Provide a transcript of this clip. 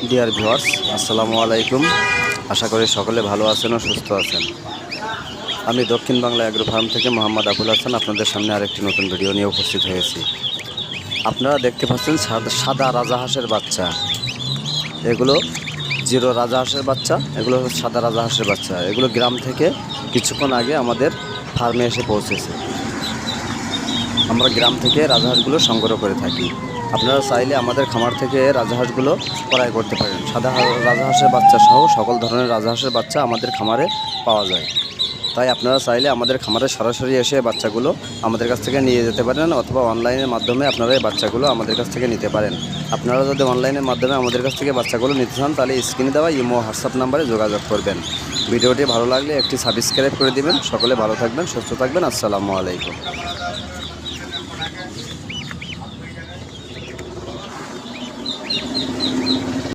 Dear viewers, আসসালামু আলাইকুম। আশা করি সকলে ভালো আছেন ও সুস্থ আছেন। আমি দক্ষিণ বাংলা অ্যাগ্রো ফার্ম থেকে মোহাম্মদ আবুল হাসান আপনাদের সামনে আরেকটি নতুন ভিডিও নিয়ে উপস্থিত হয়েছি। আপনারা দেখতে পাচ্ছেন সাদা রাজাহাঁসের বাচ্চা। এগুলো জিরো রাজাহাঁসের বাচ্চা, এগুলো সাদা রাজাহাঁসের বাচ্চা। এগুলো গ্রাম থেকে কিছুক্ষণ আগে আমাদের ফার্মে এসে পৌঁছেছে। আমরা গ্রাম থেকে রাজাহাঁসগুলো সংগ্রহ করে থাকি। আপনারা চাইলে আমাদের খামার থেকে রাজাহাঁসগুলো ক্রয় করতে পারেন। সাদা রাজাহাঁসের বাচ্চা সহ সকল ধরনের রাজাহাঁসের বাচ্চা আমাদের খামারে পাওয়া যায়। তাই আপনারা চাইলে আমাদের খামারে সরাসরি এসে বাচ্চাগুলো আমাদের কাছ থেকে নিয়ে যেতে পারেন, অথবা অনলাইনের মাধ্যমে আপনারা এই বাচ্চাগুলো আমাদের কাছ থেকে নিতে পারেন। আপনারা যদি অনলাইনের মাধ্যমে আমাদের কাছ থেকে বাচ্চাগুলো নিতে চান তাহলে স্ক্রিনে দেওয়া ইমো হোয়াটসঅ্যাপ নাম্বারে যোগাযোগ করবেন। ভিডিওটি ভালো লাগলে একটি সাবস্ক্রাইব করে দিবেন। সকলে ভালো থাকবেন, সুস্থ থাকবেন। আসসালামু আলাইকুম।